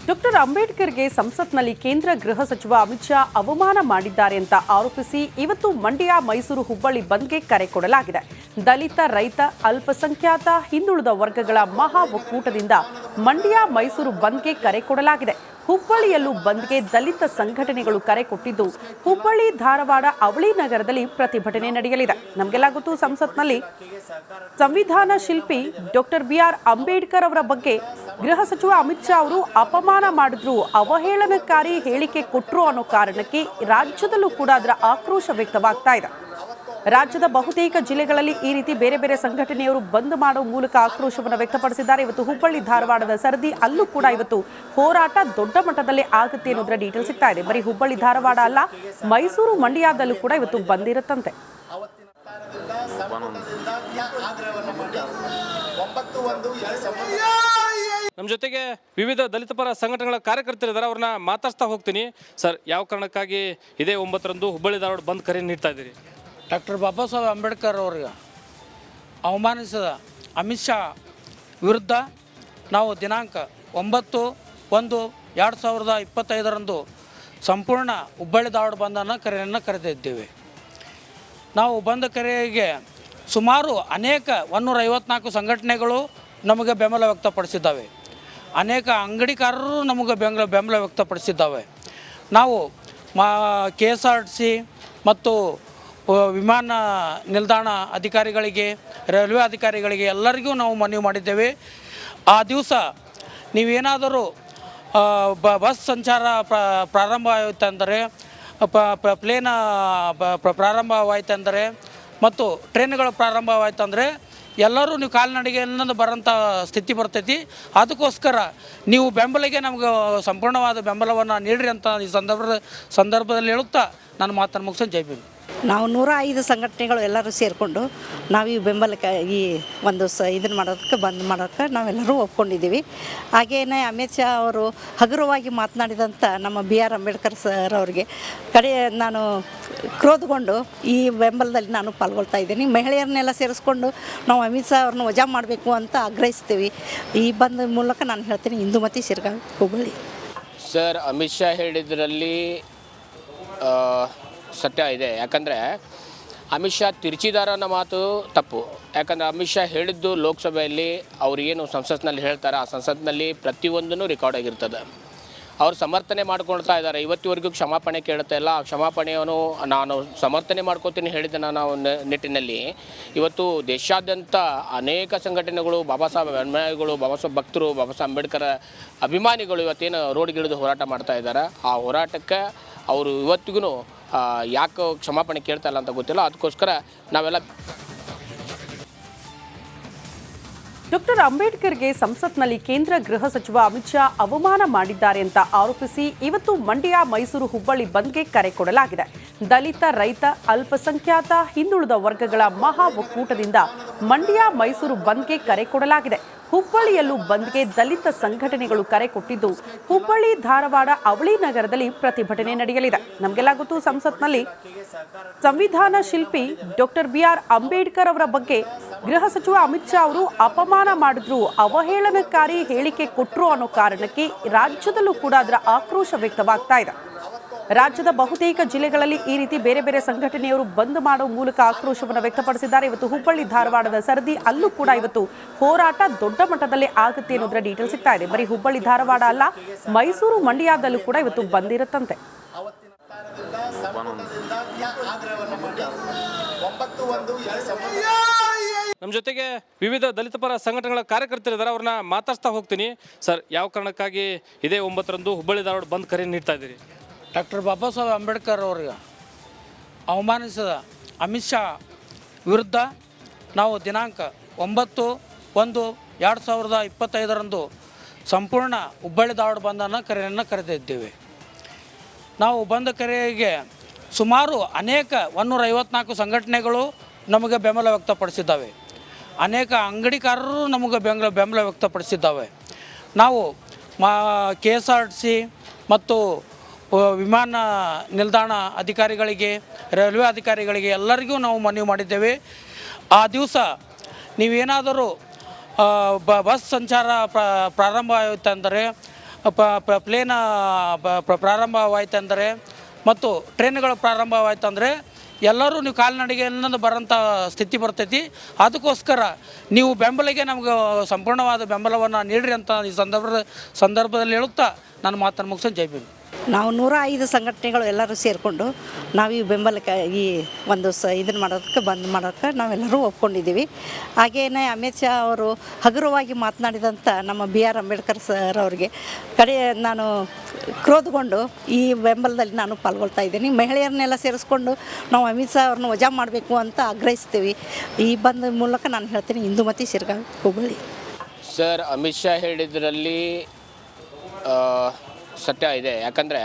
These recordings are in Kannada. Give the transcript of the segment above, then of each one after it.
ಡಾಕ್ಟರ್ ಅಂಬೇಡ್ಕರ್ಗೆ ಸಂಸತ್ನಲ್ಲಿ ಕೇಂದ್ರ ಗೃಹ ಸಚಿವ ಅಮಿತ್ ಶಾ ಅವಮಾನ ಮಾಡಿದ್ದಾರೆ ಅಂತ ಆರೋಪಿಸಿ ಇವತ್ತು ಮಂಡ್ಯ ಮೈಸೂರು ಹುಬ್ಬಳ್ಳಿ ಬಂದ್ಗೆ ಕರೆ ಕೊಡಲಾಗಿದೆ. ದಲಿತ, ರೈತ, ಅಲ್ಪಸಂಖ್ಯಾತ, ಹಿಂದುಳಿದ ವರ್ಗಗಳ ಮಹಾ ಒಕ್ಕೂಟದಿಂದ ಮಂಡ್ಯ ಮೈಸೂರು ಬಂದ್ಗೆ ಕರೆ ಕೊಡಲಾಗಿದೆ. ಹುಬ್ಬಳ್ಳಿಯಲ್ಲೂ ಬಂದ್ಗೆ ದಲಿತ ಸಂಘಟನೆಗಳು ಕರೆ ಕೊಟ್ಟಿದ್ದು, ಹುಬ್ಬಳ್ಳಿ, ಧಾರವಾಡ, ಅವಳಿ ನಗರದಲ್ಲಿ ಪ್ರತಿಭಟನೆ ನಡೆಯಲಿದೆ. ನಮಗೆಲ್ಲ ಗೊತ್ತು, ಸಂಸತ್ನಲ್ಲಿ ಸಂವಿಧಾನ ಶಿಲ್ಪಿ ಡಾಕ್ಟರ್ ಬಿಆರ್ ಅಂಬೇಡ್ಕರ್ ಅವರ ಬಗ್ಗೆ ಗೃಹ ಸಚಿವ ಅಮಿತ್ ಶಾ ಅವರು ಅಪಮಾನ ಮಾಡಿದ್ರು, ಅವಹೇಳನಕಾರಿ ಹೇಳಿಕೆ ಕೊಟ್ಟರು ಅನ್ನೋ ಕಾರಣಕ್ಕೆ ರಾಜ್ಯದಲ್ಲೂ ಕೂಡ ಅದರ ಆಕ್ರೋಶ ವ್ಯಕ್ತವಾಗ್ತಾ ಇದೆ. ರಾಜ್ಯದ ಬಹುತೇಕ ಜಿಲ್ಲೆಗಳಲ್ಲಿ ಈ ರೀತಿ ಬೇರೆ ಬೇರೆ ಸಂಘಟನೆಯವರು ಬಂದ್ ಮಾಡುವ ಮೂಲಕ ಆಕ್ರೋಶವನ್ನು ವ್ಯಕ್ತಪಡಿಸಿದ್ದಾರೆ. ಇವತ್ತು ಹುಬ್ಬಳ್ಳಿ, ಧಾರವಾಡದ ಸರದಿ ಅಲ್ಲೂ ಕೂಡ ಇವತ್ತು ಹೋರಾಟ ದೊಡ್ಡ ಮಟ್ಟದಲ್ಲಿ ಆಗುತ್ತೆ ಅನ್ನೋದರ ಡೀಟೇಲ್ ಸಿಗ್ತಾ ಇದೆ. ಬರೀ ಹುಬ್ಬಳ್ಳಿ, ಧಾರವಾಡ ಅಲ್ಲ, ಮೈಸೂರು, ಮಂಡ್ಯದಲ್ಲೂ ಕೂಡ ಇವತ್ತು ಬಂದಿರುತ್ತಂತೆ. ನಮ್ಮ ಜೊತೆಗೆ ವಿವಿಧ ದಲಿತ ಪರ ಸಂಘಟನೆಗಳ ಕಾರ್ಯಕರ್ತರಿದ್ದಾರೆ, ಅವ್ರನ್ನ ಮಾತಾಡ್ತಾ ಹೋಗ್ತೀನಿ. ಸರ್, ಯಾವ ಕಾರಣಕ್ಕಾಗಿ ಇದೇ 9ರಂದು ಹುಬ್ಬಳ್ಳಿ ಧಾರವಾಡ ಬಂದ್ ಕರೆ ನೀಡ್ತಾ ಇದ್ದೀರಿ? ಡಾಕ್ಟರ್ ಬಾಬಾ ಸಾಹೇಬ್ ಅಂಬೇಡ್ಕರ್ ಅವರಿಗೆ ಅವಮಾನಿಸಿದ ಅಮಿತ್ ಶಾ ವಿರುದ್ಧ ನಾವು ದಿನಾಂಕ 9/1/2025 ಸಂಪೂರ್ಣ ಹುಬ್ಬಳ್ಳಿ ಧಾರವಾಡ ಬಂದನ್ನು ಕರೆಯನ್ನು ಕರೆದಿದ್ದೇವೆ. ನಾವು ಬಂದ ಕರೆಗೆ ಸುಮಾರು ಅನೇಕ 154 ಸಂಘಟನೆಗಳು ನಮಗೆ ಬೆಂಬಲ ವ್ಯಕ್ತಪಡಿಸಿದ್ದಾವೆ. ಅನೇಕ ಅಂಗಡಿಕಾರರು ನಮಗೆ ಬೆಂಬಲ ವ್ಯಕ್ತಪಡಿಸಿದ್ದಾವೆ. ನಾವು KSRTC ಮತ್ತು ವಿಮಾನ ನಿಲ್ದಾಣ ಅಧಿಕಾರಿಗಳಿಗೆ, ರೈಲ್ವೆ ಅಧಿಕಾರಿಗಳಿಗೆ ಎಲ್ಲರಿಗೂ ನಾವು ಮನವಿ ಮಾಡಿದ್ದೇವೆ. ಆ ದಿವಸ ನೀವೇನಾದರೂ ಬಸ್ ಸಂಚಾರ ಪ್ರಾರಂಭವಾಯಿತೆಂದರೆ, ಪ್ಲೇನ್ ಪ್ರಾರಂಭವಾಯಿತೆಂದರೆ ಮತ್ತು ಟ್ರೈನ್ಗಳು ಪ್ರಾರಂಭವಾಯಿತಂದರೆ ಎಲ್ಲರೂ ನೀವು ಕಾಲ್ನಡಿಗೆಯಿಂದ ಬರೋಂಥ ಸ್ಥಿತಿ ಬರ್ತೈತಿ. ಅದಕ್ಕೋಸ್ಕರ ನೀವು ಬೆಂಬಲಿಗೆ ನಮಗೆ ಸಂಪೂರ್ಣವಾದ ಬೆಂಬಲವನ್ನು ನೀಡ್ರಿ ಅಂತ ಈ ಸಂದರ್ಭದಲ್ಲಿ ಹೇಳುತ್ತಾ ನಾನು ಮಾತನ್ನು ಮುಗಿಸೋದು. ಜೈ ಭೀಮ್. ನಾವು 105 ಸಂಘಟನೆಗಳು ಎಲ್ಲರೂ ಸೇರಿಕೊಂಡು ನಾವು ಈ ಬೆಂಬಲಕ್ಕೆ ಈ ಒಂದು ಇದನ್ನು ಮಾಡೋದಕ್ಕೆ ಬಂದ್ ಮಾಡೋಕ್ಕೆ ನಾವೆಲ್ಲರೂ ಒಪ್ಕೊಂಡಿದ್ದೀವಿ. ಹಾಗೆಯೇ ಅಮಿತ್ ಶಾ ಅವರು ಹಗುರವಾಗಿ ಮಾತನಾಡಿದಂಥ ನಮ್ಮ BR ಅಂಬೇಡ್ಕರ್ ಸರ್ ಅವರಿಗೆ ನಾನು ಕ್ರೋಧಗೊಂಡು ಈ ಬೆಂಬಲದಲ್ಲಿ ನಾನು ಪಾಲ್ಗೊಳ್ತಾ ಇದ್ದೀನಿ. ಮಹಿಳೆಯರನ್ನೆಲ್ಲ ಸೇರಿಸ್ಕೊಂಡು ನಾವು ಅಮಿತ್ ಶಾ ಅವ್ರನ್ನ ವಜಾ ಮಾಡಬೇಕು ಅಂತ ಆಗ್ರಹಿಸ್ತೀವಿ. ಈ ಬಂದ ಮೂಲಕ ನಾನು ಹೇಳ್ತೀನಿ, ಇಂದುಮತಿ ಶಿರ್ಗಾ, ಹುಬ್ಬಳ್ಳಿ. ಸರ್, ಅಮಿತ್ ಶಾ ಹೇಳಿದ್ರಲ್ಲಿ ಸತ್ಯ ಇದೆ. ಯಾಕಂದರೆ ಅಮಿತ್ ಶಾ ತಿರುಚಿದಾರ ಅನ್ನೋ ಮಾತು ತಪ್ಪು. ಯಾಕಂದರೆ ಅಮಿತ್ ಶಾ ಹೇಳಿದ್ದು ಲೋಕಸಭೆಯಲ್ಲಿ ಅವ್ರು ಏನು ಸಂಸತ್ನಲ್ಲಿ ಹೇಳ್ತಾರೆ, ಆ ಸಂಸತ್ನಲ್ಲಿ ಪ್ರತಿಯೊಂದೂ ರೆಕಾರ್ಡ್ ಆಗಿರ್ತದೆ. ಅವ್ರು ಸಮರ್ಥನೆ ಮಾಡ್ಕೊಳ್ತಾ ಇದ್ದಾರೆ. ಇವತ್ತಿವರೆಗೂ ಕ್ಷಮಾಪಣೆ ಕೇಳ್ತಾ ಇಲ್ಲ. ಆ ಕ್ಷಮಾಪಣೆಯನ್ನು ನಾನು ಸಮರ್ಥನೆ ಮಾಡ್ಕೋತೀನಿ ಹೇಳಿದ್ದೆ ನಾವು ನಿಟ್ಟಿನಲ್ಲಿ. ಇವತ್ತು ದೇಶಾದ್ಯಂತ ಅನೇಕ ಸಂಘಟನೆಗಳು, ಬಾಬಾ ಸಾಹೇಬ್ ಅಭಿಮಾನಿಗಳು, ಬಾಬಾ ಸಾಹೇಬ್ ಭಕ್ತರು, ಬಾಬಾ ಸಾಹೇಬ್ ಅಂಬೇಡ್ಕರ್ ಅಭಿಮಾನಿಗಳು ಇವತ್ತೇನು ರೋಡ್ಗಿಳಿದು ಹೋರಾಟ ಮಾಡ್ತಾ ಇದ್ದಾರೆ. ಆ ಹೋರಾಟಕ್ಕೆ ಅವರು ಇವತ್ತಿಗೂ ಯಾಕೆ ಕ್ಷಮಾಪಣೆ ಕೇಳ್ತಾ ಇಲ್ಲ ಅಂತ ಗೊತ್ತಿಲ್ಲ. ಅದಕ್ಕೋಸ್ಕರ ನಾವೆಲ್ಲ ಡಾಕ್ಟರ್ ಅಂಬೇಡ್ಕರ್ಗೆ ಸಂಸತ್ನಲ್ಲಿ ಕೇಂದ್ರ ಗೃಹ ಸಚಿವ ಅಮಿತ್ ಶಾ ಅವಮಾನ ಮಾಡಿದ್ದಾರೆ ಅಂತ ಆರೋಪಿಸಿ ಇವತ್ತು ಮಂಡ್ಯ ಮೈಸೂರು ಹುಬ್ಬಳ್ಳಿ ಬಂದ್ಗೆ ಕರೆ ಕೊಡಲಾಗಿದೆ. ದಲಿತ, ರೈತ, ಅಲ್ಪಸಂಖ್ಯಾತ, ಹಿಂದುಳಿದ ವರ್ಗಗಳ ಮಹಾ ಒಕ್ಕೂಟದಿಂದ ಮಂಡ್ಯ ಮೈಸೂರು ಬಂದ್ಗೆ ಕರೆ ಕೊಡಲಾಗಿದೆ. ಹುಬ್ಬಳ್ಳಿಯಲ್ಲೂ ಬಂದ್ಗೆ ದಲಿತ ಸಂಘಟನೆಗಳು ಕರೆ ಕೊಟ್ಟಿದ್ದು, ಹುಬ್ಬಳ್ಳಿ, ಧಾರವಾಡ, ಅವಳಿ ನಗರದಲ್ಲಿ ಪ್ರತಿಭಟನೆ ನಡೆಯಲಿದೆ. ನಮಗೆಲ್ಲ ಗೊತ್ತು, ಸಂಸತ್ನಲ್ಲಿ ಸಂವಿಧಾನ ಶಿಲ್ಪಿ ಡಾಕ್ಟರ್ BR ಅಂಬೇಡ್ಕರ್ ಅವರ ಬಗ್ಗೆ ಗೃಹ ಸಚಿವ ಅಮಿತ್ ಶಾ ಅವರು ಅಪಮಾನ ಮಾಡಿದ್ರು, ಅವಹೇಳನಕಾರಿ ಹೇಳಿಕೆ ಕೊಟ್ಟರು ಅನ್ನೋ ಕಾರಣಕ್ಕೆ ರಾಜ್ಯದಲ್ಲೂ ಕೂಡ ಅದರ ಆಕ್ರೋಶ ವ್ಯಕ್ತವಾಗ್ತಾ ಇದೆ. ರಾಜ್ಯದ ಬಹುತೇಕ ಜಿಲ್ಲೆಗಳಲ್ಲಿ ಈ ರೀತಿ ಬೇರೆ ಬೇರೆ ಸಂಘಟನೆಯವರು ಬಂದ್ ಮಾಡುವ ಮೂಲಕ ಆಕ್ರೋಶವನ್ನು ವ್ಯಕ್ತಪಡಿಸಿದ್ದಾರೆ. ಇವತ್ತು ಹುಬ್ಬಳ್ಳಿ, ಧಾರವಾಡದ ಸರದಿ ಅಲ್ಲೂ ಕೂಡ ಇವತ್ತು ಹೋರಾಟ ದೊಡ್ಡ ಮಟ್ಟದಲ್ಲಿ ಆಗುತ್ತೆ ಅನ್ನೋದರ ಡೀಟೇಲ್ ಸಿಗ್ತಾ ಇದೆ. ಬರೀ ಹುಬ್ಬಳ್ಳಿ, ಧಾರವಾಡ ಅಲ್ಲ, ಮೈಸೂರು, ಮಂಡ್ಯದಲ್ಲೂ ಕೂಡ ಇವತ್ತು ಬಂದಿರುತ್ತಂತೆ. ನಮ್ಮ ಜೊತೆಗೆ ವಿವಿಧ ದಲಿತ ಪರ ಸಂಘಟನೆಗಳ ಕಾರ್ಯಕರ್ತರಿದ್ದಾರೆ, ಅವ್ರನ್ನ ಮಾತಾಡ್ತಾ ಹೋಗ್ತೀನಿ. ಸರ್, ಯಾವ ಕಾರಣಕ್ಕಾಗಿ ಇದೇ 9ರಂದು ಹುಬ್ಬಳ್ಳಿ ಧಾರವಾಡ ಬಂದ್ ಕರೆ ನೀಡ್ತಾ ಇದ್ದೀರಿ? ಡಾಕ್ಟರ್ ಬಾಬಾ ಸಾಹೇಬ್ ಅಂಬೇಡ್ಕರ್ ಅವರಿಗೆ ಅವಮಾನಿಸಿದ ಅಮಿತ್ ಶಾ ವಿರುದ್ಧ ನಾವು ದಿನಾಂಕ 9/1/2025 ಸಂಪೂರ್ಣ ಹುಬ್ಬಳ್ಳಿ ಧಾರವಾಡ ಬಂದನ್ನು ಕರೆಯನ್ನು ಕರೆದಿದ್ದೇವೆ. ನಾವು ಬಂದ ಕರೆಗೆ ಸುಮಾರು ಅನೇಕ 154 ಸಂಘಟನೆಗಳು ನಮಗೆ ಬೆಂಬಲ ವ್ಯಕ್ತಪಡಿಸಿದ್ದಾವೆ. ಅನೇಕ ಅಂಗಡಿಕಾರರು ನಮಗೆ ಬೆಂಬಲ ವ್ಯಕ್ತಪಡಿಸಿದ್ದಾವೆ. ನಾವು KSRTC ಮತ್ತು ವಿಮಾನ ನಿಲ್ದಾಣ ಅಧಿಕಾರಿಗಳಿಗೆ, ರೈಲ್ವೆ ಅಧಿಕಾರಿಗಳಿಗೆ ಎಲ್ಲರಿಗೂ ನಾವು ಮನವಿ ಮಾಡಿದ್ದೇವೆ. ಆ ದಿವಸ ನೀವೇನಾದರೂ ಬಸ್ ಸಂಚಾರ ಪ್ರಾರಂಭವಾಯಿತೆಂದರೆ, ಪ್ಲೇನ್ ಪ್ರಾರಂಭವಾಯ್ತಂದರೆ ಮತ್ತು ಟ್ರೈನ್ಗಳು ಪ್ರಾರಂಭವಾಯ್ತಂದರೆ ಎಲ್ಲರೂ ನೀವು ಕಾಲ್ನಡಿಗೆಯಿಂದ ಬರೋಂಥ ಸ್ಥಿತಿ ಬರ್ತೈತಿ. ಅದಕ್ಕೋಸ್ಕರ ನೀವು ಬೆಂಬಲಿಗೆ ನಮ್ಗೆ ಸಂಪೂರ್ಣವಾದ ಬೆಂಬಲವನ್ನು ನೀಡ್ರಿ ಅಂತ ಈ ಸಂದರ್ಭದಲ್ಲಿ ಹೇಳುತ್ತಾ ನನ್ನ ಮಾತನ್ನು ಮುಗಿಸೋದು. ಜೈ ಭೀಮ್. ನಾವು 105 ಸಂಘಟನೆಗಳು ಎಲ್ಲರೂ ಸೇರಿಕೊಂಡು ನಾವು ಈ ಬೆಂಬಲಕ್ಕೆ ಈ ಒಂದು ಇದನ್ನು ಮಾಡೋದಕ್ಕೆ ಬಂದ್ ಮಾಡೋಕ್ಕೆ ನಾವೆಲ್ಲರೂ ಒಪ್ಕೊಂಡಿದ್ದೀವಿ. ಹಾಗೆಯೇ ಅಮಿತ್ ಶಾ ಅವರು ಹಗುರವಾಗಿ ಮಾತನಾಡಿದಂಥ ನಮ್ಮ BR ಅಂಬೇಡ್ಕರ್ ಸರ್ ಅವರಿಗೆ ನಾನು ಕ್ರೋಧಗೊಂಡು ಈ ಬೆಂಬಲದಲ್ಲಿ ನಾನು ಪಾಲ್ಗೊಳ್ತಾ ಇದ್ದೀನಿ. ಮಹಿಳೆಯರನ್ನೆಲ್ಲ ಸೇರಿಸ್ಕೊಂಡು ನಾವು ಅಮಿತ್ ಶಾ ಅವ್ರನ್ನ ವಜಾ ಮಾಡಬೇಕು ಅಂತ ಆಗ್ರಹಿಸ್ತೀವಿ. ಈ ಬಂದ ಮೂಲಕ ನಾನು ಹೇಳ್ತೀನಿ, ಇಂದುಮತಿ ಶಿರ್ಗಾವಿ, ಹುಬ್ಬಳ್ಳಿ. ಸರ್, ಅಮಿತ್ ಶಾ ಹೇಳಿದ್ರಲ್ಲಿ ಸತ್ಯ ಇದೆ. ಯಾಕಂದರೆ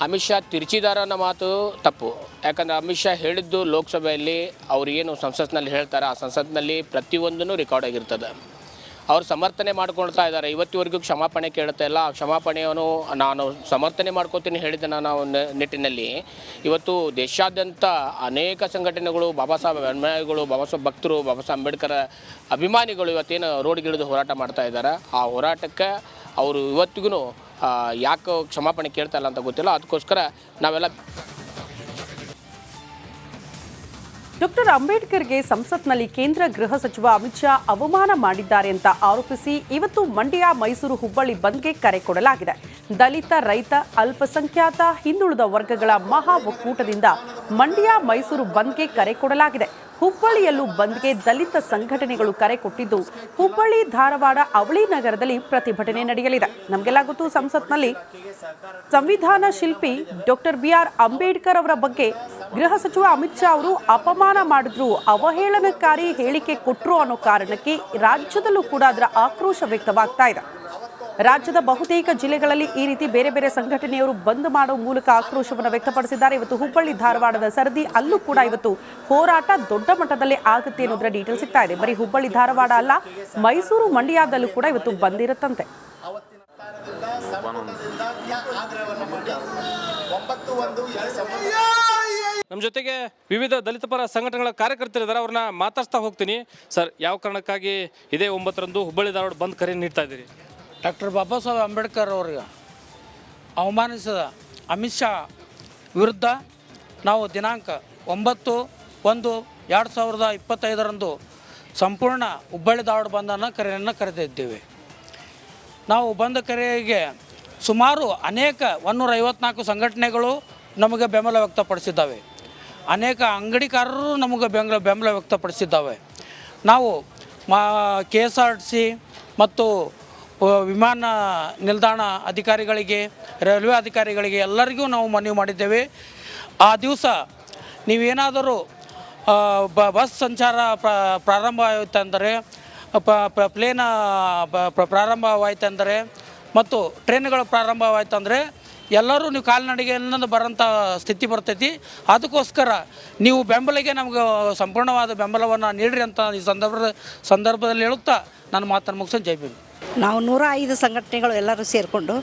ಅಮಿತ್ ಶಾ ತಿರುಚಿದಾರ ಅನ್ನೋ ಮಾತು ತಪ್ಪು. ಯಾಕಂದರೆ ಅಮಿತ್ ಶಾ ಹೇಳಿದ್ದು ಲೋಕಸಭೆಯಲ್ಲಿ ಅವ್ರು ಏನು ಸಂಸತ್ನಲ್ಲಿ ಹೇಳ್ತಾರೆ, ಆ ಸಂಸತ್ನಲ್ಲಿ ಪ್ರತಿಯೊಂದೂ ರೆಕಾರ್ಡ್ ಆಗಿರ್ತದೆ. ಅವ್ರು ಸಮರ್ಥನೆ ಮಾಡ್ಕೊಳ್ತಾ ಇದ್ದಾರೆ. ಇವತ್ತಿವರೆಗೂ ಕ್ಷಮಾಪಣೆ ಕೇಳ್ತಾ ಇಲ್ಲ. ಆ ಕ್ಷಮಾಪಣೆಯನ್ನು ನಾನು ಸಮರ್ಥನೆ ಮಾಡ್ಕೋತೀನಿ ಹೇಳಿದ್ದೆ ನಾನು ನಿಟ್ಟಿನಲ್ಲಿ. ಇವತ್ತು ದೇಶಾದ್ಯಂತ ಅನೇಕ ಸಂಘಟನೆಗಳು, ಬಾಬಾ ಸಾಹೇಬ್ ಅಭಿಮಾನಿಗಳು, ಬಾಬಾ ಸಾಹೇಬ್ ಭಕ್ತರು, ಬಾಬಾ ಸಾಹೇಬ್ ಅಂಬೇಡ್ಕರ್ ಅಭಿಮಾನಿಗಳು ಇವತ್ತೇನು ರೋಡ್ಗಿಳಿದು ಹೋರಾಟ ಮಾಡ್ತಾ ಇದ್ದಾರೆ. ಆ ಹೋರಾಟಕ್ಕೆ ಅವರು ಇವತ್ತಿಗೂ ಯಾಕೆ ಕ್ಷಮಾಪಣೆ ಕೇಳ್ತಾ ಇಲ್ಲ ಅಂತ ಗೊತ್ತಿಲ್ಲ. ಅದಕ್ಕೋಸ್ಕರ ನಾವೆಲ್ಲ ಡಾಕ್ಟರ್ ಅಂಬೇಡ್ಕರ್ಗೆ ಸಂಸತ್ನಲ್ಲಿ ಕೇಂದ್ರ ಗೃಹ ಸಚಿವ ಅಮಿತ್ ಶಾ ಅವಮಾನ ಮಾಡಿದ್ದಾರೆ ಅಂತ ಆರೋಪಿಸಿ ಇವತ್ತು ಮಂಡ್ಯ, ಮೈಸೂರು, ಹುಬ್ಬಳ್ಳಿ ಬಂದ್ಗೆ ಕರೆ ಕೊಡಲಾಗಿದೆ. ದಲಿತ, ರೈತ, ಅಲ್ಪಸಂಖ್ಯಾತ, ಹಿಂದುಳಿದ ವರ್ಗಗಳ ಮಹಾ ಒಕ್ಕೂಟದಿಂದ ಮಂಡ್ಯ, ಮೈಸೂರು ಬಂದ್ಗೆ ಕರೆ ಕೊಡಲಾಗಿದೆ. ಹುಬ್ಬಳ್ಳಿಯಲ್ಲೂ ಬಂದ್ಗೆ ದಲಿತ ಸಂಘಟನೆಗಳು ಕರೆ ಕೊಟ್ಟಿದ್ದು, ಹುಬ್ಬಳ್ಳಿ, ಧಾರವಾಡ, ಅವಳಿ ನಗರದಲ್ಲಿ ಪ್ರತಿಭಟನೆ ನಡೆಯಲಿದೆ. ನಮಗೆಲ್ಲ ಗೊತ್ತು, ಸಂಸತ್ನಲ್ಲಿ ಸಂವಿಧಾನ ಶಿಲ್ಪಿ ಡಾಕ್ಟರ್ BR ಅಂಬೇಡ್ಕರ್ ಅವರ ಬಗ್ಗೆ ಗೃಹ ಸಚಿವ ಅಮಿತ್ ಶಾ ಅವರು ಅಪಮಾನ ಮಾಡಿದ್ರು, ಅವಹೇಳನಕಾರಿ ಹೇಳಿಕೆ ಕೊಟ್ಟರು ಅನ್ನೋ ಕಾರಣಕ್ಕೆ ರಾಜ್ಯದಲ್ಲೂ ಕೂಡ ಅದರ ಆಕ್ರೋಶ ವ್ಯಕ್ತವಾಗ್ತಾ ಇದೆ. ರಾಜ್ಯದ ಬಹುತೇಕ ಜಿಲ್ಲೆಗಳಲ್ಲಿ ಈ ರೀತಿ ಬೇರೆ ಬೇರೆ ಸಂಘಟನೆಯವರು ಬಂದ್ ಮಾಡೋ ಮೂಲಕ ಆಕ್ರೋಶವನ್ನು ವ್ಯಕ್ತಪಡಿಸಿದ್ದಾರೆ. ಇವತ್ತು ಹುಬ್ಬಳ್ಳಿ, ಧಾರವಾಡದ ಸರದಿ, ಅಲ್ಲೂ ಕೂಡ ಇವತ್ತು ಹೋರಾಟ ದೊಡ್ಡ ಮಟ್ಟದಲ್ಲಿ ಆಗುತ್ತೆ ಅನ್ನೋದರ ಡೀಟೇಲ್ ಸಿಗ್ತಾ ಇದೆ. ಬರೀ ಹುಬ್ಬಳ್ಳಿ, ಧಾರವಾಡ ಅಲ್ಲ, ಮೈಸೂರು, ಮಂಡ್ಯದಲ್ಲೂ ಕೂಡ ಇವತ್ತು ಬಂದಿರುತ್ತಂತೆ. ನಮ್ಮ ಜೊತೆಗೆ ವಿವಿಧ ದಲಿತ ಪರ ಸಂಘಟನೆಗಳ ಕಾರ್ಯಕರ್ತರಿದ್ದಾರೆ, ಅವ್ರನ್ನ ಮಾತಾಡ್ತಾ ಹೋಗ್ತೀನಿ. ಸರ್, ಯಾವ ಕಾರಣಕ್ಕಾಗಿ ಇದೇ 9ರಂದು ಹುಬ್ಬಳ್ಳಿ, ಧಾರವಾಡ ಬಂದ್ ಕರೆ ನೀಡ್ತಾ ಇದ್ದೀರಿ? ಡಾಕ್ಟರ್ ಬಾಬಾ ಸಾಹೇಬ್ ಅಂಬೇಡ್ಕರ್ ಅವರಿಗೆ ಅವಮಾನಿಸಿದ ಅಮಿತ್ ಶಾ ವಿರುದ್ಧ ನಾವು ದಿನಾಂಕ 9/1/2025 ಸಂಪೂರ್ಣ ಹುಬ್ಬಳ್ಳಿ, ಧಾರವಾಡ ಬಂದನ್ನು ಕರೆಯನ್ನು ಕರೆದಿದ್ದೇವೆ. ನಾವು ಬಂದ ಕರೆಗೆ ಸುಮಾರು ಅನೇಕ 154 ಸಂಘಟನೆಗಳು ನಮಗೆ ಬೆಂಬಲ ವ್ಯಕ್ತಪಡಿಸಿದ್ದಾವೆ. ಅನೇಕ ಅಂಗಡಿಕಾರರು ನಮಗೆ ಬೆಂಬಲ ವ್ಯಕ್ತಪಡಿಸಿದ್ದಾವೆ. ನಾವು KSRTC ಮತ್ತು ವಿಮಾನ ನಿಲ್ದಾಣ ಅಧಿಕಾರಿಗಳಿಗೆ, ರೈಲ್ವೆ ಅಧಿಕಾರಿಗಳಿಗೆ ಎಲ್ಲರಿಗೂ ನಾವು ಮನವಿ ಮಾಡಿದ್ದೇವೆ. ಆ ದಿವಸ ನೀವೇನಾದರೂ ಬಸ್ ಸಂಚಾರ ಪ್ರಾರಂಭವಾಯಿತೆಂದರೆ, ಪ್ಲೇನ್ ಪ್ರಾರಂಭವಾಯಿತೆಂದರೆ ಮತ್ತು ಟ್ರೈನ್ಗಳು ಪ್ರಾರಂಭವಾಯ್ತಂದರೆ ಎಲ್ಲರೂ ನೀವು ಕಾಲ್ನಡಿಗೆಯಿಂದ ಬರೋಂಥ ಸ್ಥಿತಿ ಬರ್ತೈತಿ. ಅದಕ್ಕೋಸ್ಕರ ನೀವು ಬೆಂಬಲಿಗೆ ನಮ್ಗೆ ಸಂಪೂರ್ಣವಾದ ಬೆಂಬಲವನ್ನು ನೀಡ್ರಿ ಅಂತ ಈ ಸಂದರ್ಭದಲ್ಲಿ ಹೇಳುತ್ತಾ ನನ್ನ ಮಾತನ್ನು ಮುಗಿಸೋದು. ಜೈ ಭೀಮ್. ನಾವು 105 ಸಂಘಟನೆಗಳು ಎಲ್ಲರೂ ಸೇರಿಕೊಂಡು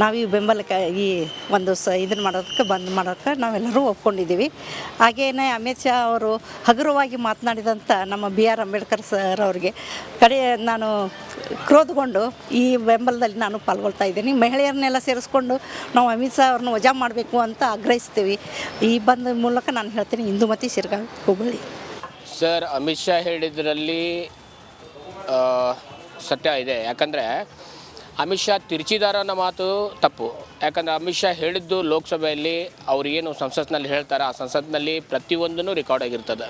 ನಾವು ಈ ಬೆಂಬಲಕ್ಕೆ ಈ ಒಂದು ಇದನ್ನು ಮಾಡೋದಕ್ಕೆ ಬಂದ್ ಮಾಡೋಕ್ಕೆ ನಾವೆಲ್ಲರೂ ಒಪ್ಕೊಂಡಿದ್ದೀವಿ. ಹಾಗೆಯೇ ಅಮಿತ್ ಶಾ ಅವರು ಹಗುರವಾಗಿ ಮಾತನಾಡಿದಂಥ ನಮ್ಮ BR ಅಂಬೇಡ್ಕರ್ ಸರ್ ಅವರಿಗೆ ನಾನು ಕ್ರೋಧಗೊಂಡು ಈ ಬೆಂಬಲದಲ್ಲಿ ನಾನು ಪಾಲ್ಗೊಳ್ತಾ ಇದ್ದೀನಿ. ಮಹಿಳೆಯರನ್ನೆಲ್ಲ ಸೇರಿಸ್ಕೊಂಡು ನಾವು ಅಮಿತ್ ಶಾ ಅವ್ರನ್ನ ವಜಾ ಮಾಡಬೇಕು ಅಂತ ಆಗ್ರಹಿಸ್ತೀವಿ. ಈ ಬಂದ ಮೂಲಕ ನಾನು ಹೇಳ್ತೀನಿ, ಇಂದುಮತಿ ಶಿರ್ಗಾವಿ, ಹುಬ್ಬಳ್ಳಿ. ಸರ್, ಅಮಿತ್ ಶಾ ಹೇಳಿದ್ರಲ್ಲಿ ಸತ್ಯ ಇದೆ. ಯಾಕಂದರೆ ಅಮಿತ್ ಶಾ ತಿರುಚಿದಾರ ಅನ್ನೋ ಮಾತು ತಪ್ಪು. ಯಾಕಂದರೆ ಅಮಿತ್ ಶಾ ಹೇಳಿದ್ದು ಲೋಕಸಭೆಯಲ್ಲಿ ಅವ್ರು ಏನು ಸಂಸತ್ನಲ್ಲಿ ಹೇಳ್ತಾರೆ, ಆ ಸಂಸತ್ನಲ್ಲಿ ಪ್ರತಿಯೊಂದೂ ರೆಕಾರ್ಡ್ ಆಗಿರ್ತದೆ.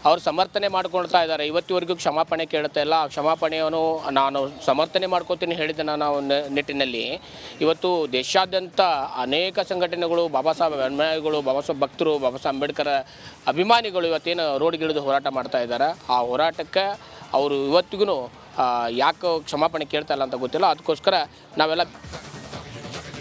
ಅವ್ರು ಸಮರ್ಥನೆ ಮಾಡ್ಕೊಳ್ತಾ ಇದ್ದಾರೆ. ಇವತ್ತಿವರೆಗೂ ಕ್ಷಮಾಪಣೆ ಕೇಳ್ತಾ ಇಲ್ಲ. ಆ ಕ್ಷಮಾಪಣೆಯನ್ನು ನಾನು ಸಮರ್ಥನೆ ಮಾಡ್ಕೋತೀನಿ ಹೇಳಿದ್ದೆ ನಾನು ನಿಟ್ಟಿನಲ್ಲಿ. ಇವತ್ತು ದೇಶಾದ್ಯಂತ ಅನೇಕ ಸಂಘಟನೆಗಳು, ಬಾಬಾ ಸಾಹೇಬ್ ಅಭಿಮಾನಿಗಳು, ಬಾಬಾ ಸಾಹೇಬ್ ಭಕ್ತರು, ಬಾಬಾ ಸಾಹೇಬ್ ಅಂಬೇಡ್ಕರ್ ಅಭಿಮಾನಿಗಳು ಇವತ್ತೇನು ರೋಡ್ಗಿಳಿದು ಹೋರಾಟ ಮಾಡ್ತಾ ಇದ್ದಾರೆ. ಆ ಹೋರಾಟಕ್ಕೆ ಅವರು ಇವತ್ತಿಗೂ ಯಾಕೆ ಕ್ಷಮಾಪಣೆ ಕೇಳ್ತಾ ಇಲ್ಲ ಅಂತ ಗೊತ್ತಿಲ್ಲ. ಅದಕ್ಕೋಸ್ಕರ ನಾವೆಲ್ಲ